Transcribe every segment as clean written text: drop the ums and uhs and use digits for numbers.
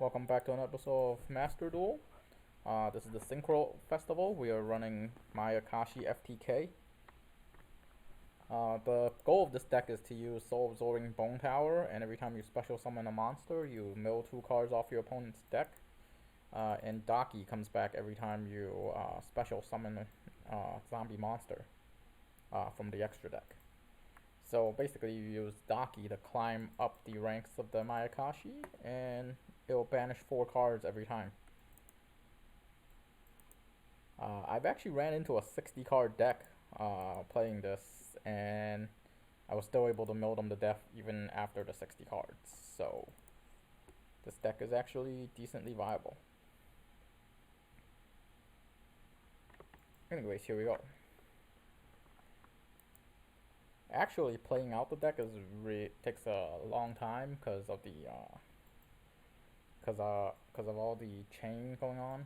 Welcome back to an episode of Master Duel. This is the Synchro Festival. We are running Mayakashi FTK. The goal of this deck is to use Soul Absorbing Bone Tower, and every time you special summon a monster, you mill 2 cards off your opponent's deck. And Daki comes back every time you special summon a zombie monster from the extra deck. So basically you use Daki to climb up the ranks of the Mayakashi, and it'll banish 4 cards every time. I've actually ran into a 60 card deck playing this, and I was still able to mill them to death even after the 60 cards. So this deck is actually decently viable. Anyways, here we go. Actually, playing out the deck takes a long time because of the because of all the chain going on.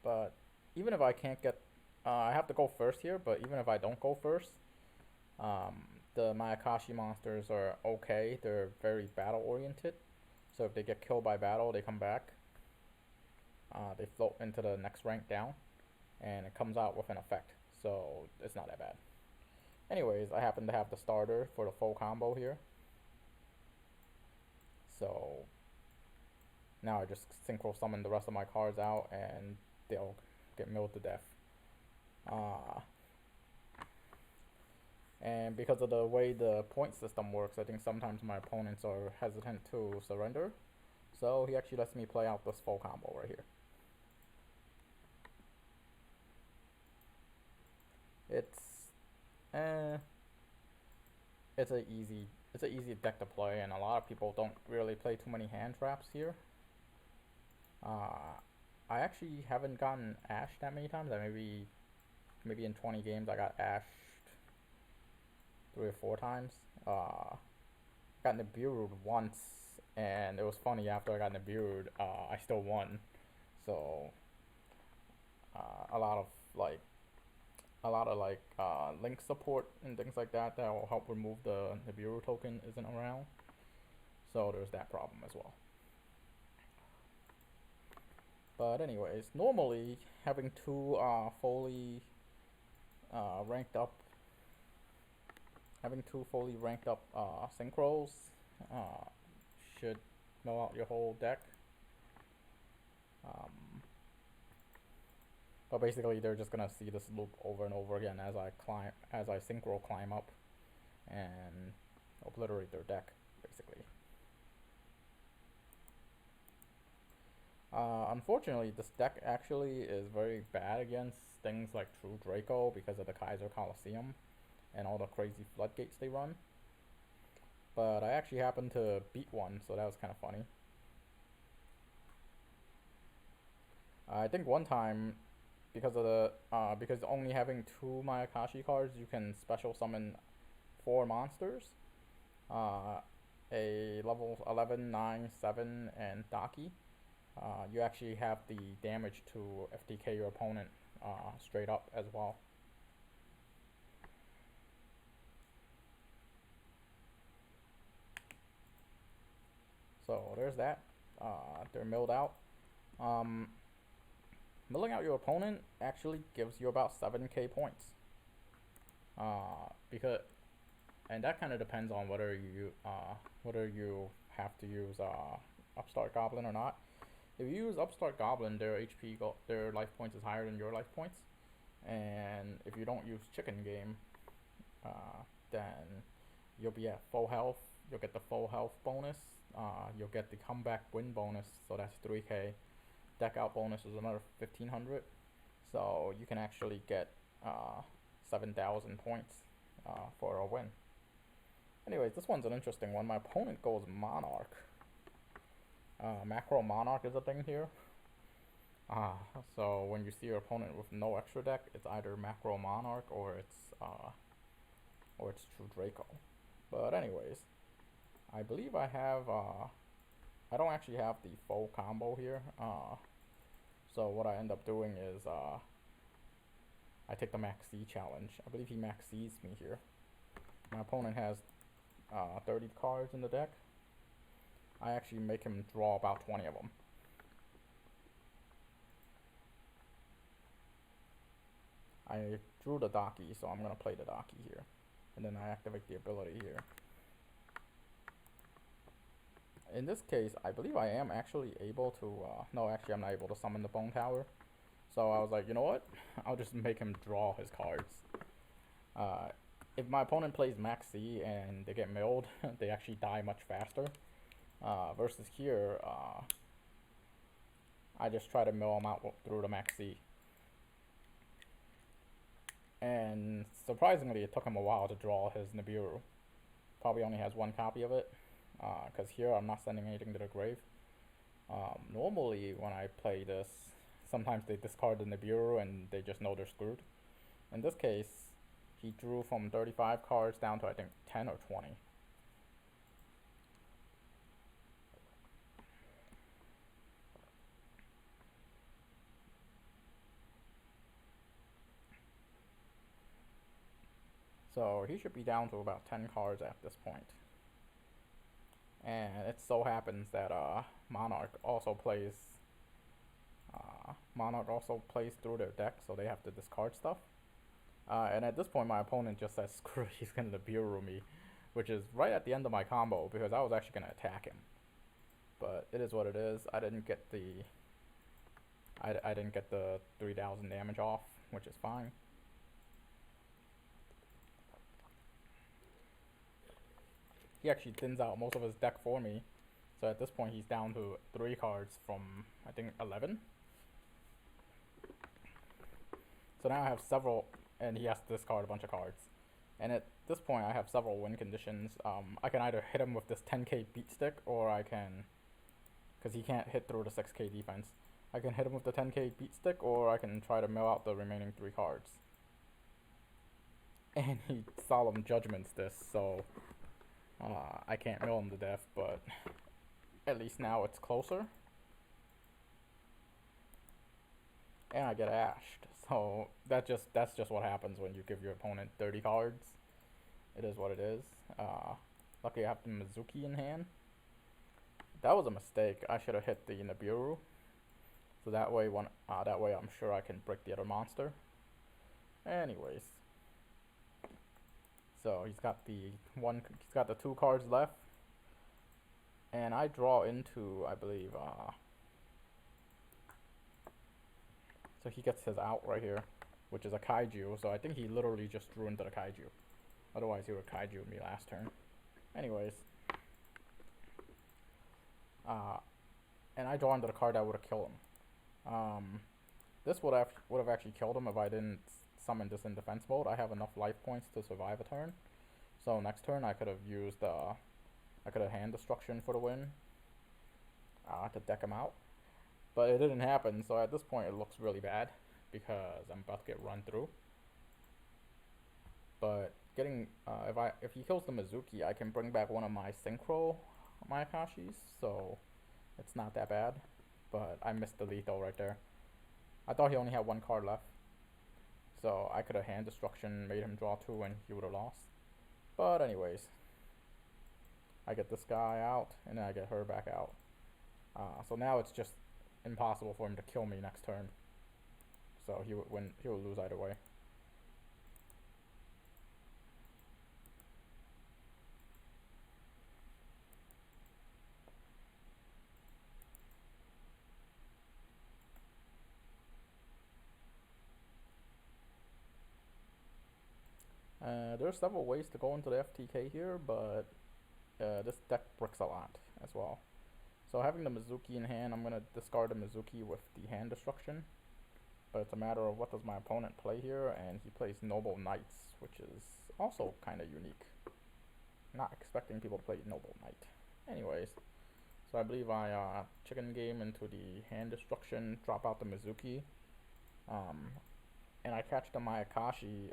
But even if I can't get, I have to go first here. But even if I don't go first, the Mayakashi monsters are okay. They're very battle oriented, so if they get killed by battle, they come back. They float into the next rank down, and it comes out with an effect. So it's not that bad. Anyways, I happen to have the starter for the full combo here. So now I just synchro summon the rest of my cards out and they'll get milled to death. And because of the way the point system works, I think sometimes my opponents are hesitant to surrender. So he actually lets me play out this full combo right here. It's an easy deck to play, and a lot of people don't really play too many hand traps here. I actually haven't gotten ashed that many times. Maybe in 20 games I got ashed 3 or 4 times. Got Nibiru'd once, and it was funny. After I got Nibiru'd, I still won. So a lot of link support and things like that will help remove the Nibiru token isn't around. So there's that problem as well. But anyways, normally having 2 fully ranked up synchros should mill out your whole deck. But basically, they're just gonna see this loop over and over again as I synchro climb up and obliterate their deck, basically. Unfortunately, this deck actually is very bad against things like True Draco because of the Kaiser Coliseum and all the crazy floodgates they run. But I actually happened to beat one, so that was kind of funny. I think one time, because only having 2 Mayakashi cards, you can special summon 4 monsters. A level 11, 9, 7, and Daki. You actually have the damage to FTK your opponent straight up as well. So there's that. They're milled out. Milling out your opponent actually gives you about 7k points. And that kind of depends on whether you have to use Upstart Goblin or not. If you use Upstart Goblin, their life points is higher than your life points. And if you don't use Chicken Game, then you'll be at full health. You'll get the full health bonus. You'll get the comeback win bonus, so that's 3k. Deck out bonus is another 1500. So you can actually get 7,000 points for a win. Anyways, this one's an interesting one. My opponent goes Monarch. Macro Monarch is a thing here. So when you see your opponent with no extra deck, it's either Macro Monarch or it's True Draco. But anyways, I believe I have I don't actually have the full combo here. So what I end up doing is I take the Max C challenge. I believe he Max C's me here. My opponent has 30 cards in the deck. I actually make him draw about 20 of them. I drew the Daki, so I'm gonna play the Daki here. And then I activate the ability here. In this case, I believe I am actually able to, no, actually I'm not able to summon the Bone Tower. So I was like, you know what? I'll just make him draw his cards. If my opponent plays Max C and they get milled, they actually die much faster. Versus here, I just try to mill him out through the Max C. And surprisingly, it took him a while to draw his Nibiru. Probably only has one copy of it. Because here I'm not sending anything to the grave. Normally, when I play this, sometimes they discard the Nibiru and they just know they're screwed. In this case, he drew from 35 cards down to I think 10 or 20. So he should be down to about 10 cards at this point. And it so happens that Monarch also plays through their deck, so they have to discard stuff. And at this point, my opponent just says, screw it, he's going to Nibiru me, which is right at the end of my combo, because I was actually going to attack him. But it is what it is. I didn't get the 3,000 damage off, which is fine. He actually thins out most of his deck for me. So at this point, he's down to 3 cards from, I think, 11. So now I have several, and he has to discard a bunch of cards. And at this point, I have several win conditions. I can either hit him with this 10k beat stick, or I can, because he can't hit through the 6k defense, I can hit him with the 10k beat stick, or I can try to mill out the remaining 3 cards. And he solemn judgments this, so I can't mill him to death, but at least now it's closer. And I get ashed. So that's just what happens when you give your opponent 30 cards. It is what it is. Lucky I have the Mizuki in hand. That was a mistake. I should have hit the Nibiru. So that way I'm sure I can break the other monster. Anyways. So he's got the 2 cards left. And I draw into, I believe, so he gets his out right here, which is a Kaiju. So I think he literally just drew into the Kaiju. Otherwise he would Kaiju me last turn. Anyways. And I draw into the card that would have killed him. This would have actually killed him if I didn't summon this in defense mode. I have enough life points to survive a turn. So next turn I could have used I could have hand destruction for the win. To deck him out. But it didn't happen, so at this point it looks really bad because I'm about to get run through. But getting if he kills the Mizuki, I can bring back one of my Synchro mayakashis, so it's not that bad. But I missed the lethal right there. I thought he only had 1 card left, so I could have hand destruction, made him draw 2, and he would have lost. But anyways, I get this guy out, and then I get her back out. So now it's just impossible for him to kill me next turn. So he would lose either way. There's several ways to go into the FTK here, but this deck bricks a lot as well. So having the Mizuki in hand, I'm going to discard the Mizuki with the hand destruction. But it's a matter of what does my opponent play here, and he plays Noble Knights, which is also kind of unique. Not expecting people to play Noble Knight. Anyways, so I believe I chicken game into the hand destruction, drop out the Mizuki, and I catch the Mayakashi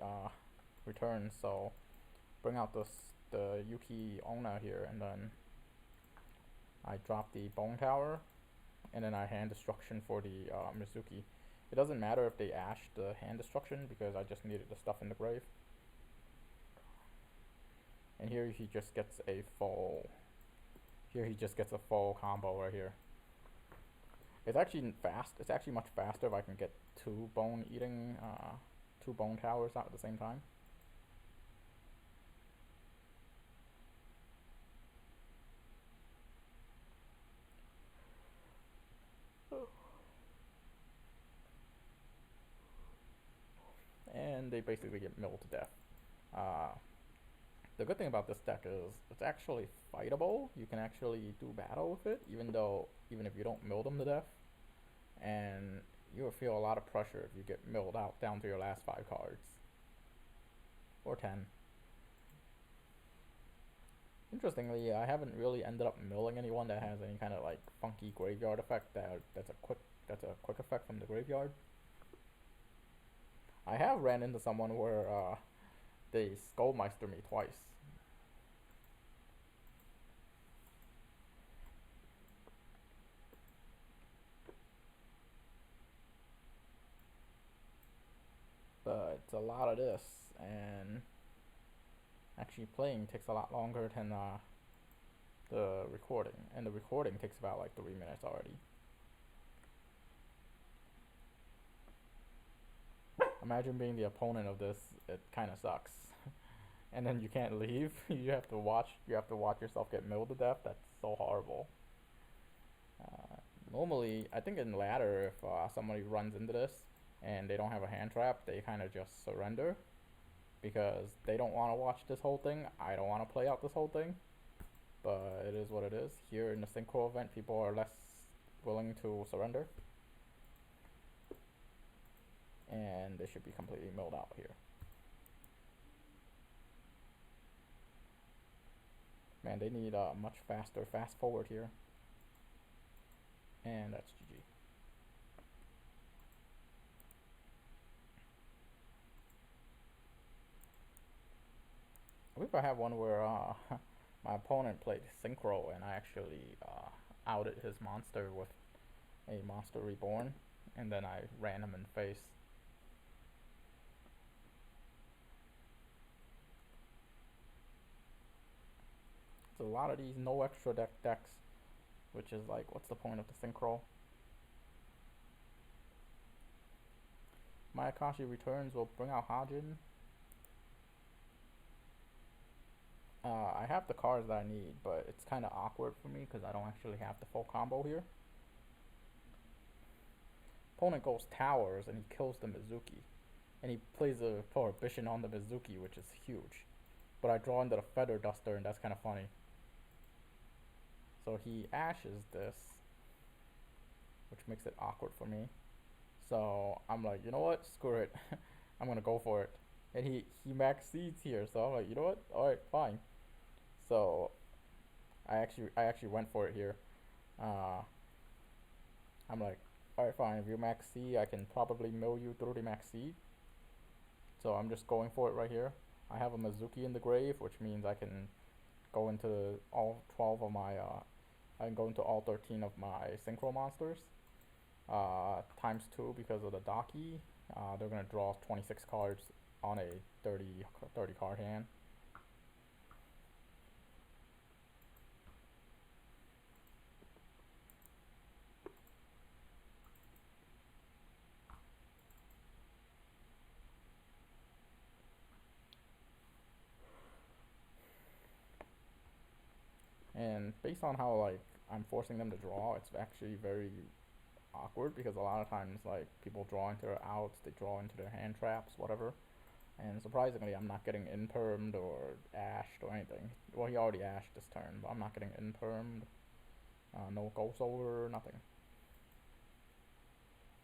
return, so bring out the Yuki Onna here, and then I drop the Bone Tower, and then I hand destruction for the Mizuki. It doesn't matter if they ash the hand destruction because I just needed the stuff in the grave. And here he just gets a full Here he just gets a full combo right here. It's actually fast. It's actually much faster if I can get two bone towers out at the same time. And they basically get milled to death. Uh, the good thing about this deck is it's actually fightable. You can actually do battle with it, even if you don't mill them to death. And you will feel a lot of pressure if you get milled out down to your last 5 cards. Or 10. Interestingly, I haven't really ended up milling anyone that has any kind of like funky graveyard effect that's a quick effect from the graveyard. I have ran into someone where they Skullmeister me twice. But it's a lot of this, and actually playing takes a lot longer than the recording, and the recording takes about like 3 minutes already. Imagine being the opponent of this. It kind of sucks. And then you can't leave. You have to watch yourself get milled to death. That's so horrible. Uh, Normally, I think in ladder, if somebody runs into this and they don't have a hand trap, they kind of just surrender because they don't want to watch this whole thing. I don't want to play out this whole thing, but it is what it is. Here in the Synchro event, people are less willing to surrender, and they should be completely milled out here. Man, they need a much faster fast forward here. And that's GG. I believe I have one where my opponent played Synchro and I actually outed his monster with a monster reborn, and then I ran him in face. It's a lot of these no extra deck decks, which is like, what's the point of the Synchro? Mayakashi returns will bring out Hajin. I have the cards that I need, but it's kind of awkward for me because I don't actually have the full combo here. Opponent goes towers and he kills the Mizuki. And he plays a Prohibition on the Mizuki, which is huge. But I draw into the Feather Duster, and that's kind of funny. So he ashes this, which makes it awkward for me. So I'm like, you know what? Screw it. I'm gonna go for it. And he max seeds here, so I'm like, you know what? Alright, fine. So I actually went for it here. I'm like, alright, fine. If you max C, I can probably mill you through the max C. So I'm just going for it right here. I have a Mizuki in the grave, which means I can go into all 12 of my I can go into all 13 of my Synchro monsters. Times 2 because of the Daki. They're gonna draw 26 cards on a 30 card hand. And based on how like I'm forcing them to draw, it's actually very awkward because a lot of times like people draw into their outs, they draw into their hand traps, whatever. And surprisingly, I'm not getting impermed or ashed or anything. Well, he already ashed this turn, but I'm not getting impermed. No ghost over, nothing.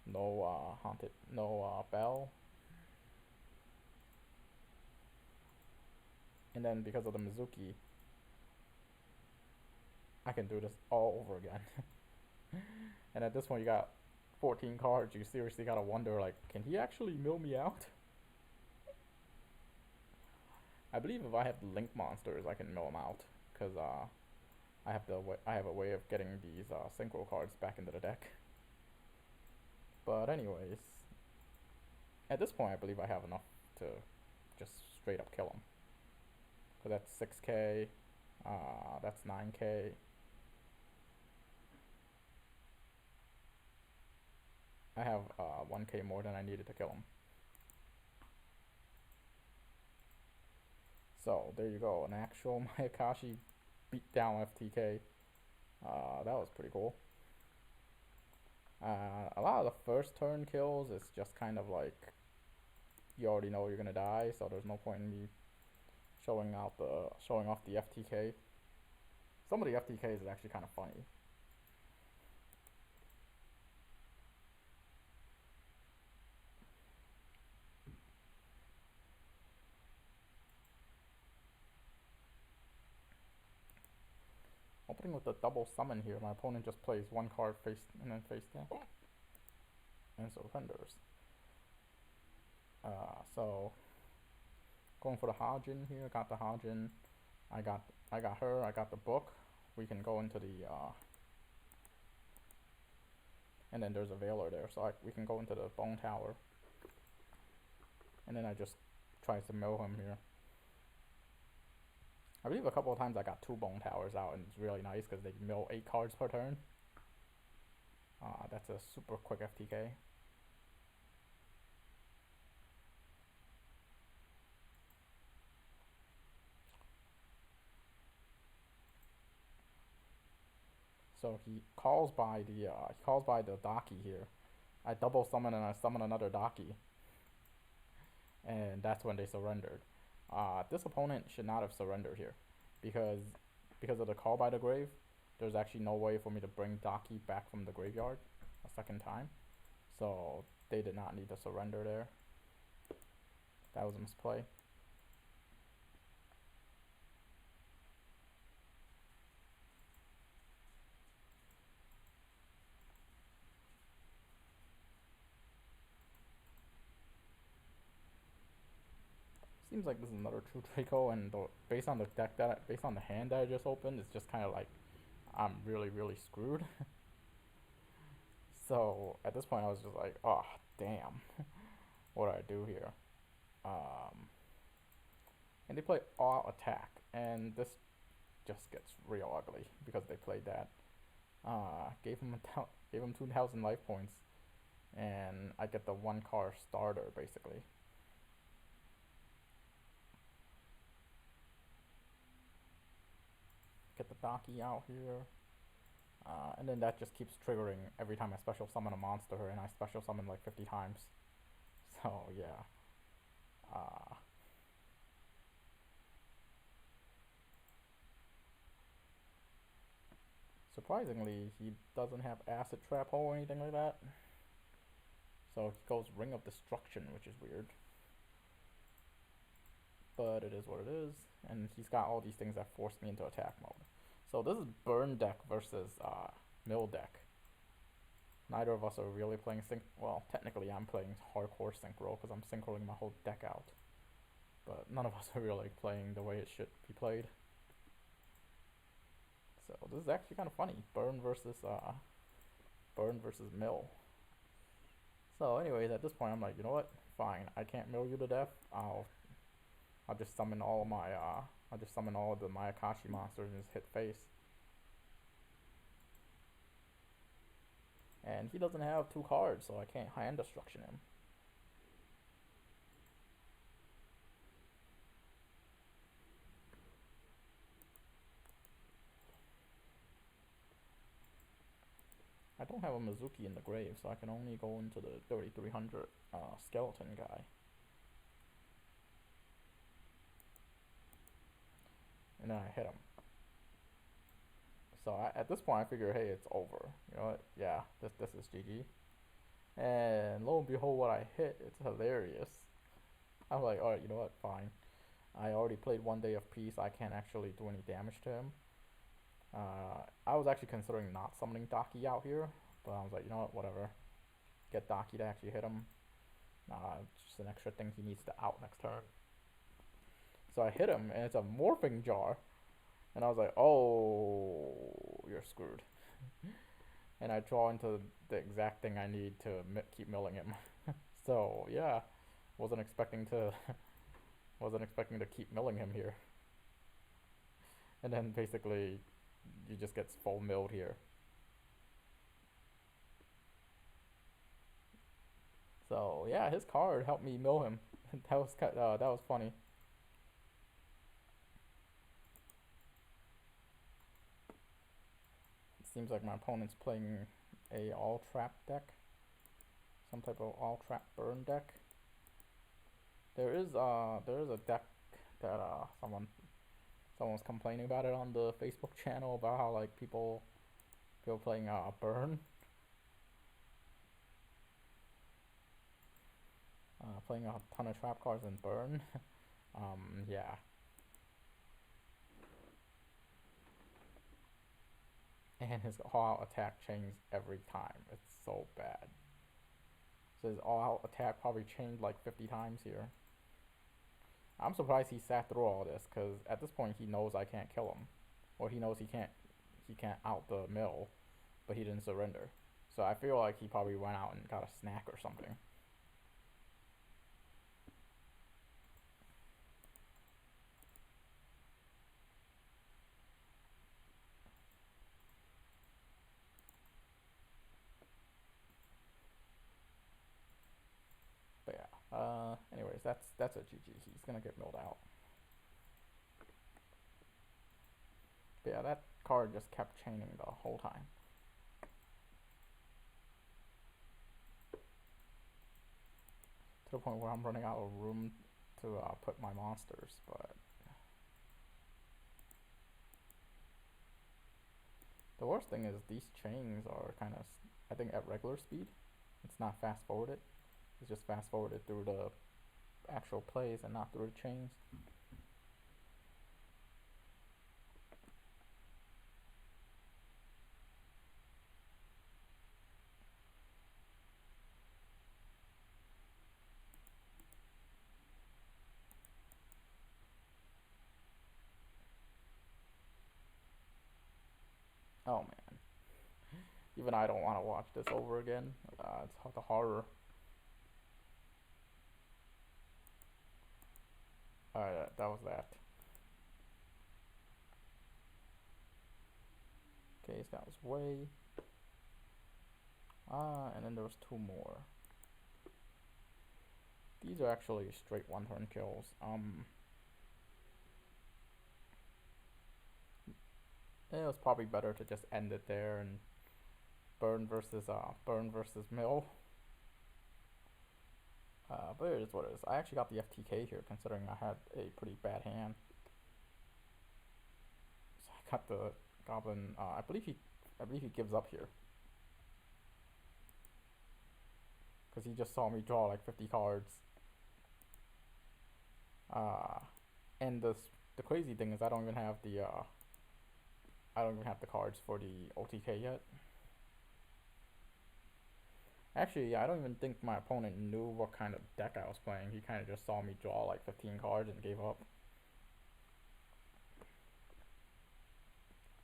No haunted, no bell. And then because of the Mizuki, I can do this all over again. And at this point, you got 14 cards. You seriously gotta wonder, like, can he actually mill me out? I believe if I have link monsters, I can mill them out, cause I have a way of getting these synchro cards back into the deck. But anyways, at this point, I believe I have enough to just straight up kill him. So that's 6k, that's 9k, 1k more than I needed to kill him. So there you go, an actual Mayakashi beat down FTK. That was pretty cool. A lot of the first turn kills is just kind of like you already know you're gonna die, so there's no point in me showing off the FTK. Some of the FTKs is actually kind of funny. Opening with the double summon here, my opponent just plays one card face and then face down and surrenders. So going for the Hajin here. Got the Hajin. I got her. I got the book. We can go into the and then there's a Veiler there, so we can go into the Bone Tower. And then I just try to mill him here. I believe a couple of times I got 2 Bone Towers out, and it's really nice because they mill 8 cards per turn. That's a super quick FTK. So he calls by the Daki here. I double summon and I summon another Daki, and that's when they surrendered. This opponent should not have surrendered here, because of the call by the grave. There's actually no way for me to bring Daki back from the graveyard a second time, so they did not need to surrender there. That was a misplay. Seems like this is another true Draco, and based on the hand that I just opened, it's just kind of like I'm really screwed. So at this point, I was just like, oh damn, what do I do here? And they play all attack, and this just gets real ugly because they played that. Gave him 2,000 life points, and I get the 1 card starter basically. Get the Daki out here, and then that just keeps triggering every time I special summon a monster, and I special summon like 50 times. So yeah. Surprisingly, he doesn't have Acid Trap Hole or anything like that. So he goes Ring of Destruction, which is weird. But it is what it is. And he's got all these things that force me into attack mode. So this is burn deck versus mill deck. Neither of us are really playing well, technically I'm playing hardcore synchro because I'm synchroing my whole deck out. But none of us are really playing the way it should be played. So this is actually kind of funny. Burn versus mill. So anyways, at this point I'm like, you know what? Fine, I can't mill you to death. I'll just summon all the Mayakashi monsters and just hit face. And he doesn't have 2 cards, so I can't hand destruction him. I don't have a Mizuki in the grave, so I can only go into the 3300 skeleton guy. And then I hit him. So at this point I figure, hey, it's over. You know what? Yeah, this is GG. And lo and behold, what I hit, it's hilarious. I'm like, alright, you know what? Fine. I already played 1 day of peace. I can't actually do any damage to him. I was actually considering not summoning Daki out here, but I was like, you know what? Whatever. Get Daki to actually hit him. Just an extra thing he needs to out next turn. So I hit him, and it's a morphing jar. And I was like, oh, you're screwed. And I draw into the exact thing I need to keep milling him. So yeah, wasn't expecting to keep milling him here. And then basically, he just gets full milled here. So yeah, his card helped me mill him. That was funny. It seems like my opponent's playing a all trap deck, some type of all trap burn deck. There is a deck that someone was complaining about it on the Facebook channel about how like people playing burn, playing a ton of trap cards and burn. Yeah. And his all-out attack changes every time. It's so bad. So his all-out attack probably changed like 50 times here. I'm surprised he sat through all this, because at this point he knows I can't kill him. Or he knows he can't out the mill, but he didn't surrender. So I feel like he probably went out and got a snack or something. But yeah. Anyways, that's a GG. He's gonna get milled out. But yeah, that card just kept chaining the whole time. To the point where I'm running out of room to put my monsters, but the worst thing is these chains are kind of, I think, at regular speed. It's not fast forwarded. It's just fast forwarded through the actual plays and not through the chains. Oh man, even I don't want to watch this over again. It's the horror. Alright, that was that. Okay, so that was way. And then there was two more. These are actually straight one-turn kills. It was probably better to just end it there and burn versus mill. But it is what it is. I actually got the FTK here, considering I had a pretty bad hand. So I got the goblin. I believe he gives up here, because he just saw me draw like 50 cards. And the crazy thing is I don't even have the cards for the OTK yet. Actually, yeah, I don't even think my opponent knew what kind of deck I was playing. He kind of just saw me draw like 15 cards and gave up.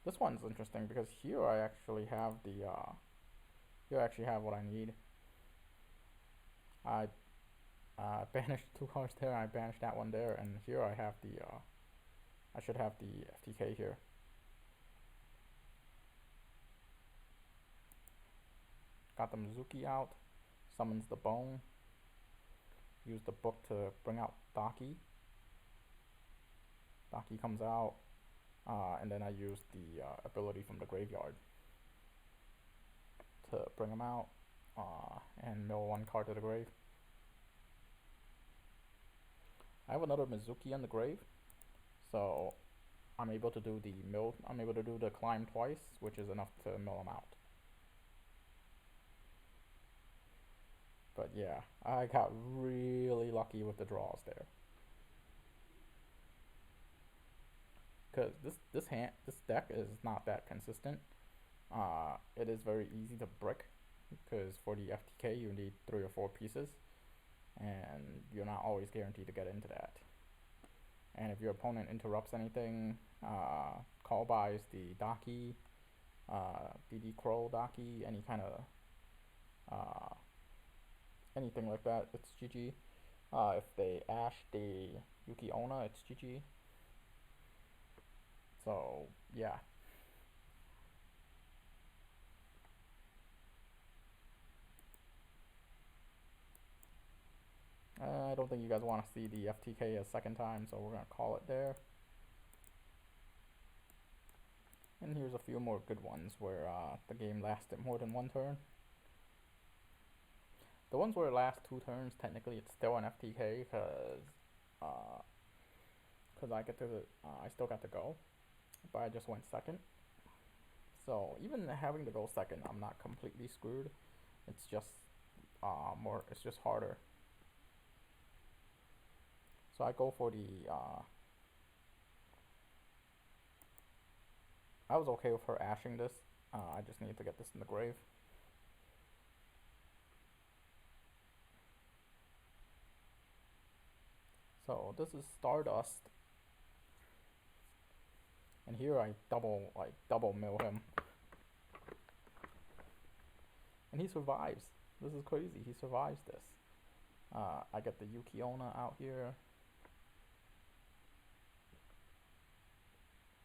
This one's interesting because here I actually have here I actually have what I need. I banished two cards there, I banished that one there, and here I have I should have the FTK here. Got the Mizuki out, summons the bone, use the book to bring out Daki. Daki comes out, and then I use the ability from the graveyard to bring him out, and mill one card to the grave. I have another Mizuki in the grave, so I'm able to do the climb twice, which is enough to mill him out. But yeah, I got really lucky with the draws there. Because this deck is not that consistent. It is very easy to brick, because for the FTK you need 3 or 4 pieces, and you're not always guaranteed to get into that. And if your opponent interrupts anything, call buys the Daki, DD Crow Daki, any kind of anything like that, it's GG. If they ash the Yuki Onna, it's GG. So yeah. don't think you guys want to see the FTK a second time, so we're gonna call it there. And here's a few more good ones where the game lasted more than one turn. The ones where it lasts 2 turns, technically it's still an FTK because I I still got to go, but I just went second. So even having to go second, I'm not completely screwed. It's just it's just harder. So I go for the I was okay with her ashing this. I just need to get this in the grave. So this is Stardust. And here I double mill him. And he survives. This is crazy. He survives this. I get the Yuki-onna out here.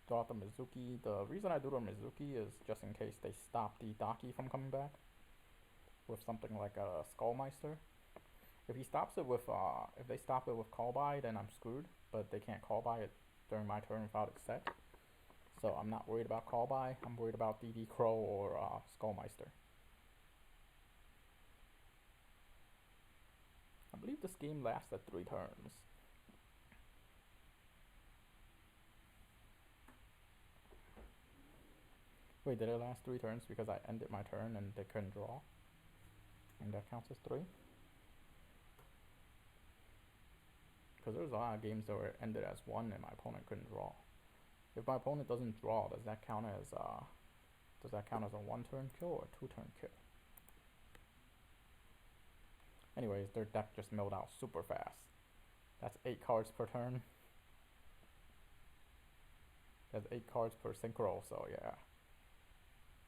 Draw out the Mizuki. The reason I do the Mizuki is just in case they stop the Daki from coming back with something like a Skullmeister. If he stops it with if they stop it with call by, then I'm screwed. But they can't call by it during my turn without accept. So I'm not worried about call by. I'm worried about DD Crow or Skullmeister. I believe this game lasted 3 turns. Wait, did it last 3 turns because I ended my turn and they couldn't draw? And that counts as 3? Because there's a lot of games that were ended as 1 and my opponent couldn't draw. If my opponent doesn't draw, does that count as a 1-turn kill or a 2-turn kill? Anyways, their deck just milled out super fast. That's 8 cards per turn. That's 8 cards per synchro, so yeah.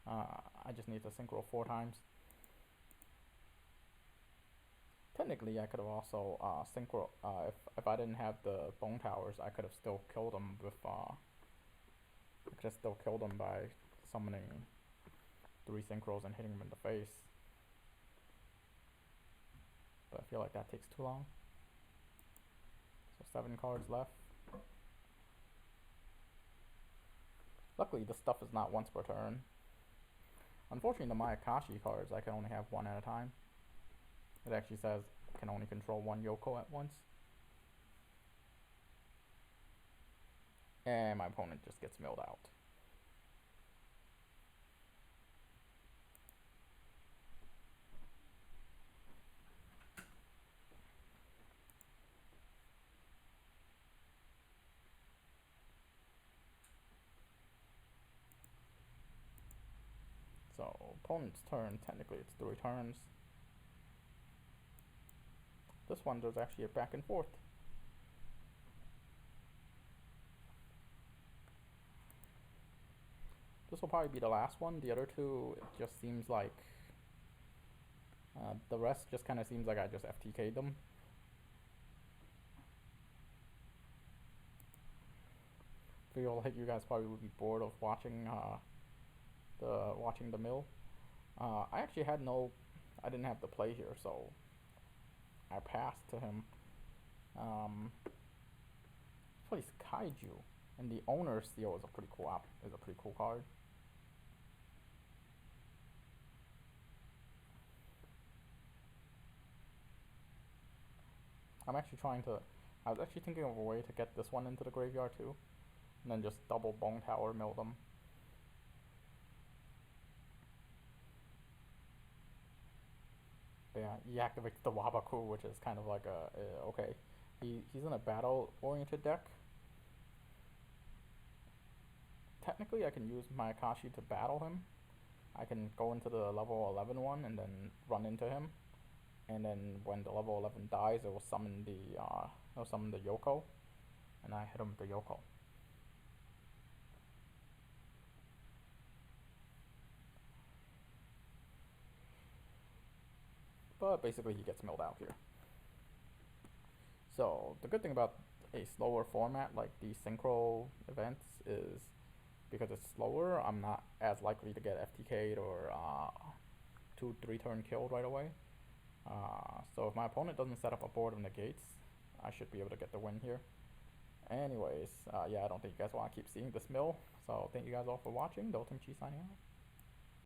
I just need to synchro 4 times. Technically, I could have also synchro. If I didn't have the bone towers, I could have still killed them with. I could have still killed them by summoning 3 synchros and hitting them in the face. But I feel like that takes too long. So 7 cards left. Luckily, the stuff is not once per turn. Unfortunately, the Mayakashi cards, I can only have 1 at a time. It actually says I can only control 1 Yoko at once. And my opponent just gets milled out. So opponent's turn, technically it's 3 turns. This one there's actually a back and forth. This will probably be the last one. The other 2, it just seems like the rest just kind of seems like I just FTK'd them. Feel like you guys probably would be bored of watching the mill. I actually I didn't have to play here, so I passed to him. Plays Kaiju, and the owner seal is a pretty cool card. I was actually thinking of a way to get this one into the graveyard too, and then just double Bone Tower mill them. But yeah, he activates the Wabaku, which is kind of like okay. He's in a battle-oriented deck. Technically, I can use Mayakashi to battle him. I can go into the level 11 one and then run into him. And then when the level 11 dies, it will summon the Yoko, and I hit him with the Yoko. But basically, he gets milled out here. So the good thing about a slower format like these synchro events is because it's slower, I'm not as likely to get FTK'd or 2-3 turn killed right away. So if my opponent doesn't set up a board of negates, I should be able to get the win here. Anyways, yeah, I don't think you guys want to keep seeing this mill. So thank you guys all for watching. Doltimchi signing out.